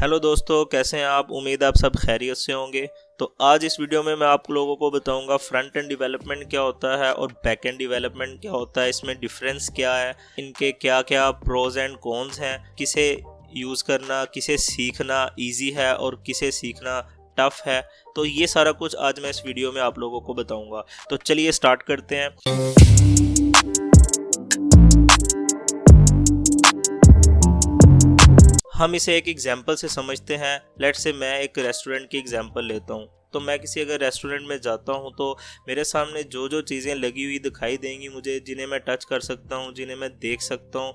Hello दोस्तों, कैसे हैं आप। उम्मीद आप सब खैरियत से होंगे। तो आज इस वीडियो में मैं आप लोगों को बताऊंगा फ्रंट एंड डेवलपमेंट क्या होता है और बैक एंड डेवलपमेंट क्या होता है, इसमें डिफरेंस क्या है, इनके क्या क्या प्रोज एंड कॉन्स हैं, किसे यूज़ करना, किसे सीखना इजी है और किसे सीखना टफ है। तो ये सारा कुछ आज मैं इस वीडियो में आप लोगों को बताऊंगा। तो चलिए स्टार्ट करते हैं। हम इसे एक एग्जाम्पल से समझते हैं। लेट्स से मैं एक रेस्टोरेंट की एग्जाम्पल लेता हूँ। तो मैं किसी अगर रेस्टोरेंट में जाता हूँ तो मेरे सामने जो जो चीज़ें लगी हुई दिखाई देंगी मुझे, जिन्हें मैं टच कर सकता हूँ, जिन्हें मैं देख सकता हूँ,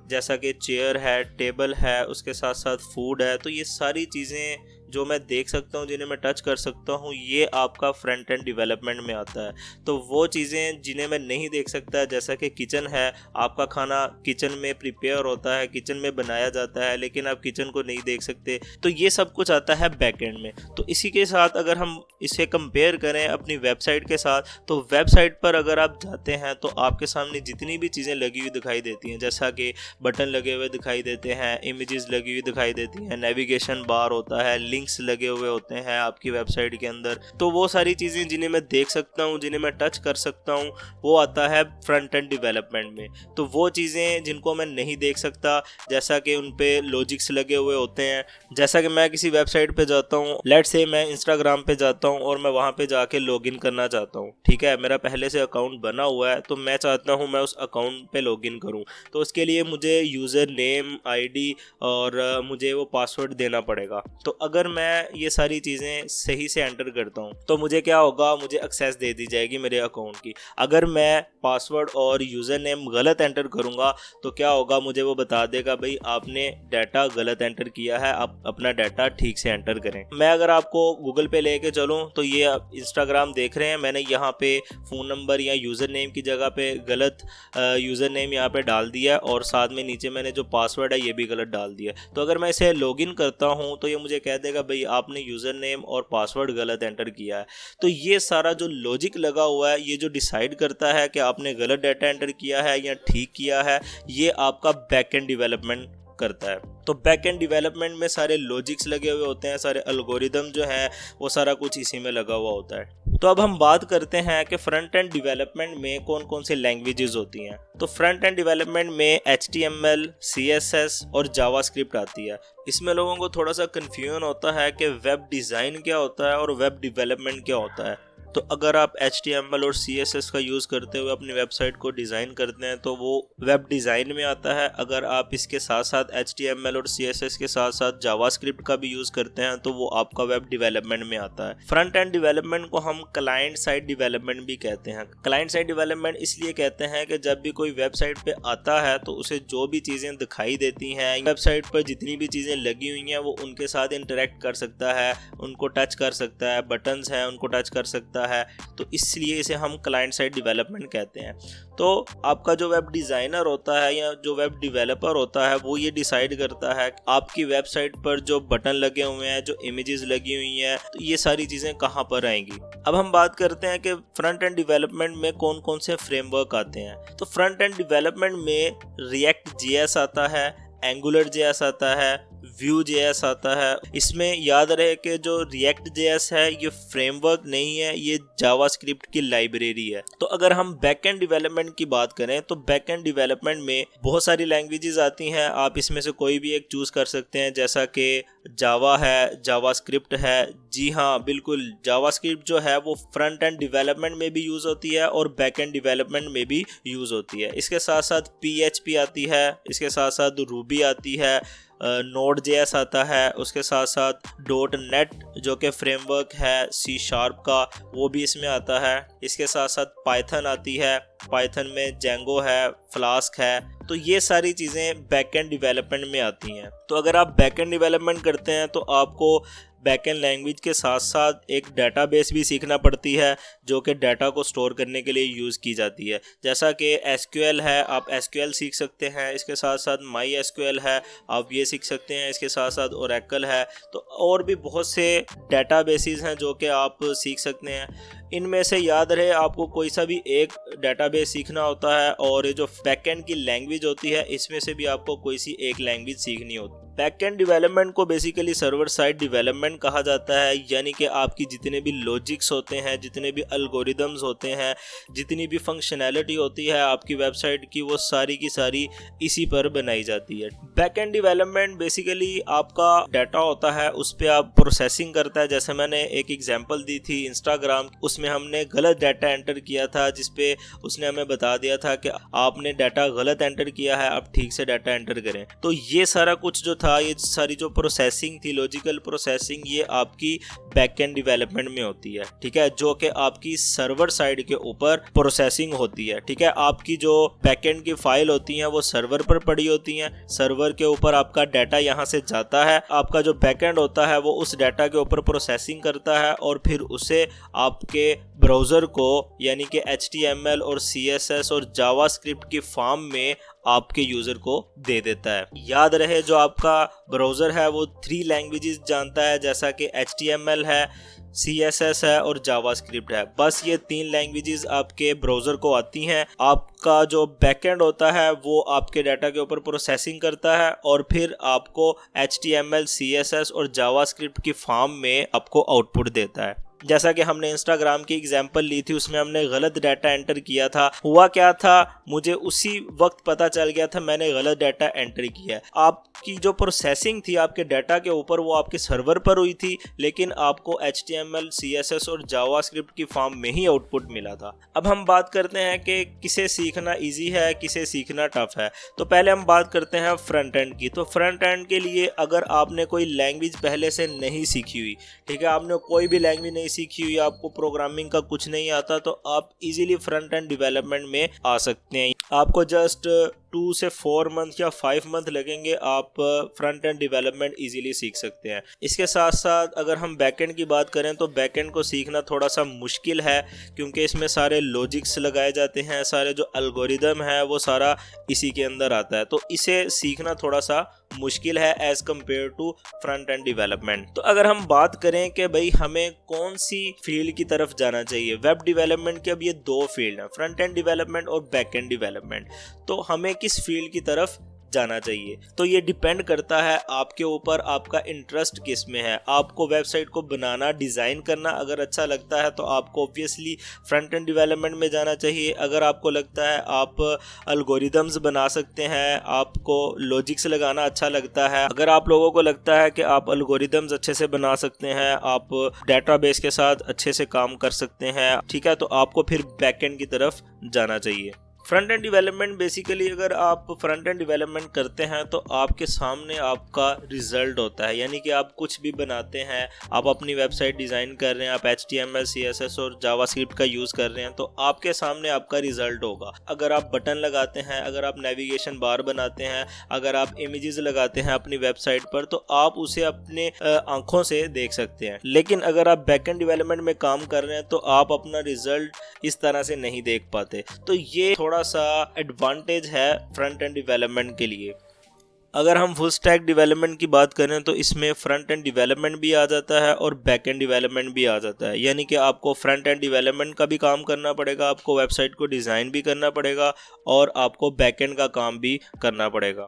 जैसा कि चेयर है, टेबल है, उसके साथ साथ फूड है। तो ये सारी चीज़ें जो मैं देख सकता हूँ, जिन्हें मैं टच कर सकता हूँ, ये आपका फ्रंट एंड डेवलपमेंट में आता है। तो वो चीज़ें जिन्हें मैं नहीं देख सकता, जैसा कि किचन है, आपका खाना किचन में प्रिपेयर होता है, किचन में बनाया जाता है, लेकिन आप किचन को नहीं देख सकते। तो ये सब कुछ आता है बैक एंड में। तो इसी के साथ अगर हम इसे कंपेयर करें अपनी वेबसाइट के साथ, तो वेबसाइट पर अगर आप जाते हैं तो आपके सामने जितनी भी चीज़ें लगी हुई दिखाई देती हैं, जैसा कि बटन लगे हुए दिखाई देते हैं, इमेजेस लगी हुई दिखाई देती हैं, नेविगेशन बार होता है, लिंक्स लगे हुए होते हैं आपकी वेबसाइट के अंदर। तो वो सारी चीज़ें जिन्हें मैं देख सकता हूँ, जिन्हें मैं टच कर सकता हूँ, वो आता है फ्रंट एंड डेवलपमेंट में। तो वो चीज़ें जिनको मैं नहीं देख सकता, जैसा कि उन पे लॉजिक्स लगे हुए होते हैं। जैसा कि मैं किसी वेबसाइट पे जाता हूँ, लेट्स से मैं इंस्टाग्राम पे जाता हूँ और मैं वहाँ पे जाके लॉगिन करना चाहता हूँ, ठीक है, मेरा पहले से अकाउंट बना हुआ है, तो मैं चाहता हूँ मैं उस अकाउंट पे लॉगिन करूँ। तो उसके लिए मुझे यूज़र नेम, आईडी और मुझे वो पासवर्ड देना पड़ेगा। तो अगर मैं ये सारी चीज़ें सही से एंटर करता हूँ तो मुझे क्या होगा, मुझे एक्सेस दे दी जाएगी मेरे अकाउंट की। अगर मैं पासवर्ड और यूज़र नेम गलत एंटर करूँगा तो क्या होगा, मुझे वो बता देगा भाई आपने डाटा गलत एंटर किया है, आप अपना डाटा ठीक से एंटर करें। मैं अगर आपको गूगल पे लेके चलूँ तो ये आप इंस्टाग्राम देख रहे हैं, मैंने यहाँ पे फ़ोन नंबर या यूज़र नेम की जगह पे गलत यूज़र नेम यहाँ पे डाल दिया और साथ में नीचे मैंने जो पासवर्ड है ये भी गलत डाल दिया। तो अगर मैं इसे लॉगिन करता हूँ तो ये मुझे कह देगा भाई आपने यूज़र नेम और पासवर्ड गलत एंटर किया है। तो ये सारा जो लॉजिक लगा हुआ है, ये जो डिसाइड करता है कि आपने गलत डाटा एंटर किया है या ठीक किया है, ये आपका बैक एंड डेवलपमेंट करता है। तो बैक एंड डेवलपमेंट में सारे लॉजिक्स लगे हुए होते हैं, सारे एल्गोरिदम जो हैं वो सारा कुछ इसी में लगा हुआ होता है। तो अब हम बात करते हैं कि फ्रंट एंड डेवलपमेंट में कौन कौन से लैंग्वेजेस होती हैं। तो फ्रंट एंड डेवलपमेंट में HTML, CSS और जावास्क्रिप्ट आती है। इसमें लोगों को थोड़ा सा कन्फ्यूजन होता है कि वेब डिज़ाइन क्या होता है और वेब डेवलपमेंट क्या होता है। तो अगर आप HTML और CSS का यूज़ करते हुए अपनी वेबसाइट को डिज़ाइन करते हैं तो वो वेब डिज़ाइन में आता है। अगर आप इसके साथ साथ HTML और CSS के साथ साथ जावास्क्रिप्ट का भी यूज़ करते हैं तो वो आपका वेब डेवलपमेंट में आता है। फ्रंट एंड डेवलपमेंट को हम क्लाइंट साइड डेवलपमेंट भी कहते हैं। क्लाइंट साइड डेवलपमेंट इसलिए कहते हैं कि जब भी कोई वेबसाइट पे आता है तो उसे जो भी चीज़ें दिखाई देती हैं, वेबसाइट पर जितनी भी चीज़ें लगी हुई हैं, वो उनके साथ इंटरेक्ट कर सकता है, उनको टच कर सकता है, बटन्स हैं उनको टच कर सकता है। तो इसलिए इसे हम क्लाइंट साइड डेवलपमेंट कहते हैं। तो आपका जो वेब डिज़ाइनर होता है या जो वेब डेवलपर होता है वो ये डिसाइड करता है आपकी वेबसाइट पर जो बटन लगे हुए हैं, जो इमेजेस लगी हुई हैं, तो ये सारी चीज़ें कहाँ पर आएंगी। अब हम बात करते हैं कि फ्रंट एंड डेवलपमेंट में कौन कौन से फ्रेमवर्क आते हैं। तो फ्रंट एंड डेवलपमेंट में React.js आता है, Angular.js आता है, Vue.js आता है। इसमें याद रहे कि जो React.js है ये फ्रेमवर्क नहीं है, ये जावास्क्रिप्ट की लाइब्रेरी है। तो अगर हम बैक एंड डेवलपमेंट की बात करें तो बैक एंड डेवलपमेंट में बहुत सारी लैंग्वेजेस आती हैं। आप इसमें से कोई भी एक चूज़ कर सकते हैं, जैसा कि जावा है, जावास्क्रिप्ट है। जी हाँ, बिल्कुल, जावास्क्रिप्ट जो है वो फ्रंट एंड डेवलपमेंट में भी यूज़ होती है और बैक एंड डेवलपमेंट में भी यूज़ होती है। इसके साथ साथ PHP आती है, इसके साथ साथ रूबी आती है, Node.js आता है, उसके साथ साथ .NET जो कि फ्रेमवर्क है C# का, वो भी इसमें आता है। इसके साथ साथ पाइथन आती है, पाइथन में Django है, फ्लास्क है। तो ये सारी चीज़ें बैक एंड डेवलपमेंट में आती हैं। तो अगर आप बैक एंड डेवलपमेंट करते हैं तो आपको बैकएंड लैंग्वेज के साथ साथ एक डेटाबेस भी सीखना पड़ती है जो कि डाटा को स्टोर करने के लिए यूज़ की जाती है। जैसा कि SQL है, आप SQL सीख सकते हैं, इसके साथ साथ MySQL है, आप ये सीख सकते हैं, इसके साथ साथ Oracle है। तो और भी बहुत से डेटाबेसेस हैं जो कि आप सीख सकते हैं। इनमें से याद रहे आपको कोई सा भी एक डेटाबेस सीखना होता है और ये जो बैकएंड की लैंग्वेज होती है इसमें से भी आपको कोई सी एक लैंग्वेज सीखनी होती है। बैकएंड डेवलपमेंट को बेसिकली सर्वर साइड डेवलपमेंट कहा जाता है, यानी कि आपकी जितने भी लॉजिक्स होते हैं, जितने भी एल्गोरिदम्स होते हैं, जितनी भी फंक्शनैलिटी होती है आपकी वेबसाइट की, वो सारी की सारी इसी पर बनाई जाती है। बैकएंड डेवलपमेंट बेसिकली आपका डाटा होता है, उस पर आप प्रोसेसिंग करता है। जैसे मैंने एक एग्जांपल दी थी इंस्टाग्राम, उसमें हमने गलत डाटा एंटर किया था, जिसपे उसने हमें बता दिया था कि आपने डाटा गलत एंटर किया है, आप ठीक से डाटा एंटर करें। तो ये सारा कुछ जो था, ये सारी जो प्रोसेसिंग थी, लॉजिकल प्रोसेसिंग, ये आपकी बैकएंड डेवलपमेंट में होती है, ठीक है, जो कि आपकी सर्वर साइड के ऊपर प्रोसेसिंग होती है, ठीक है। आपकी जो बैकएंड की फाइल होती हैं वो सर्वर पर पड़ी होती हैं, सर्वर के ऊपर आपका डाटा यहाँ से जाता है, आपका जो बैकएंड होता है वो उस डाटा के ऊपर प्रोसेसिंग करता है और फिर उसे आपके ब्राउज़र को, यानी कि HTML और CSS और जावास्क्रिप्ट की फॉर्म में आपके यूज़र को दे देता है। याद रहे, जो आपका ब्राउज़र है वो 3 लैंग्वेजेस जानता है, जैसा कि HTML है, CSS है और जावास्क्रिप्ट है। बस ये 3 लैंग्वेजेस आपके ब्राउज़र को आती हैं। आपका जो बैकएंड होता है वो आपके डाटा के ऊपर प्रोसेसिंग करता है और फिर आपको HTML, CSS और जावास्क्रिप्ट की फॉर्म में आपको आउटपुट देता है। जैसा कि हमने इंस्टाग्राम की एग्जांपल ली थी, उसमें हमने गलत डाटा एंटर किया था। हुआ क्या था, मुझे उसी वक्त पता चल गया था मैंने गलत डाटा एंटर किया है। आपकी जो प्रोसेसिंग थी आपके डाटा के ऊपर वो आपके सर्वर पर हुई थी, लेकिन आपको HTML, CSS और जावास्क्रिप्ट की फॉर्म में ही आउटपुट मिला था। अब हम बात करते हैं कि किसे सीखना ईजी है, किसे सीखना टफ है। तो पहले हम बात करते हैं फ्रंट एंड की। तो फ्रंट एंड के लिए अगर आपने कोई लैंग्वेज पहले से नहीं सीखी हुई, ठीक है, आपने कोई भी लैंग्वेज नहीं सीखी हुई, आपको प्रोग्रामिंग का कुछ नहीं आता, तो आप इजीली फ्रंट एंड डेवलपमेंट में आ सकते हैं। आपको जस्ट 2 से 4 मंथ या 5 मंथ लगेंगे, आप फ्रंट एंड डेवलपमेंट इजीली सीख सकते हैं। इसके साथ साथ अगर हम बैकएंड की बात करें तो बैकएंड को सीखना थोड़ा सा मुश्किल है, क्योंकि इसमें सारे लॉजिक्स लगाए जाते हैं, सारे जो एल्गोरिदम है वो सारा इसी के अंदर आता है, तो इसे सीखना थोड़ा सा मुश्किल है as compare to front end development. तो अगर हम बात करें कि भाई हमें कौन सी फील्ड की तरफ जाना चाहिए, वेब डेवलपमेंट के अब ये 2 फील्ड हैं, फ्रंट एंड डेवलपमेंट और बैक एंड डेवलपमेंट। तो हमें किस फील्ड की तरफ जाना चाहिए, तो ये डिपेंड करता है आपके ऊपर, आपका इंटरेस्ट किस में है। आपको वेबसाइट को बनाना, डिज़ाइन करना अगर अच्छा लगता है तो आपको ऑब्वियसली फ्रंट एंड डेवलपमेंट में जाना चाहिए। अगर आपको लगता है आप एल्गोरिदम्स बना सकते हैं, आपको लॉजिक्स लगाना अच्छा लगता है, अगर आप लोगों को लगता है कि आप एल्गोरिदम्स अच्छे से बना सकते हैं, आप डेटाबेस के साथ अच्छे से काम कर सकते हैं, ठीक है, तो आपको फिर बैकएंड की तरफ जाना चाहिए। फ्रंट एंड डेवलपमेंट बेसिकली अगर आप फ्रंट एंड डेवलपमेंट करते हैं तो आपके सामने आपका रिजल्ट होता है, यानी कि आप कुछ भी बनाते हैं, आप अपनी वेबसाइट डिज़ाइन कर रहे हैं, आप HTML, CSS और जावास्क्रिप्ट का यूज़ कर रहे हैं, तो आपके सामने आपका रिजल्ट होगा। अगर आप बटन लगाते हैं, अगर आप नेविगेशन बार बनाते हैं, अगर आप इमेजेस लगाते हैं अपनी वेबसाइट पर, तो आप उसे अपने आंखों से देख सकते हैं। लेकिन अगर आप बैकएंड डेवलपमेंट में काम कर रहे हैं तो आप अपना रिजल्ट इस तरह से नहीं देख पाते। तो ये थोड़ा सा एडवांटेज है फ्रंट एंड डेवलपमेंट के लिए। अगर हम फुल स्टैक डेवलपमेंट की बात करें तो इसमें फ्रंट एंड डेवलपमेंट भी आ जाता है और बैक एंड डेवलपमेंट भी आ जाता है, यानी कि आपको फ्रंट एंड डेवलपमेंट का भी काम करना पड़ेगा, आपको वेबसाइट को डिज़ाइन भी करना पड़ेगा और आपको बैक एंड का काम भी करना पड़ेगा।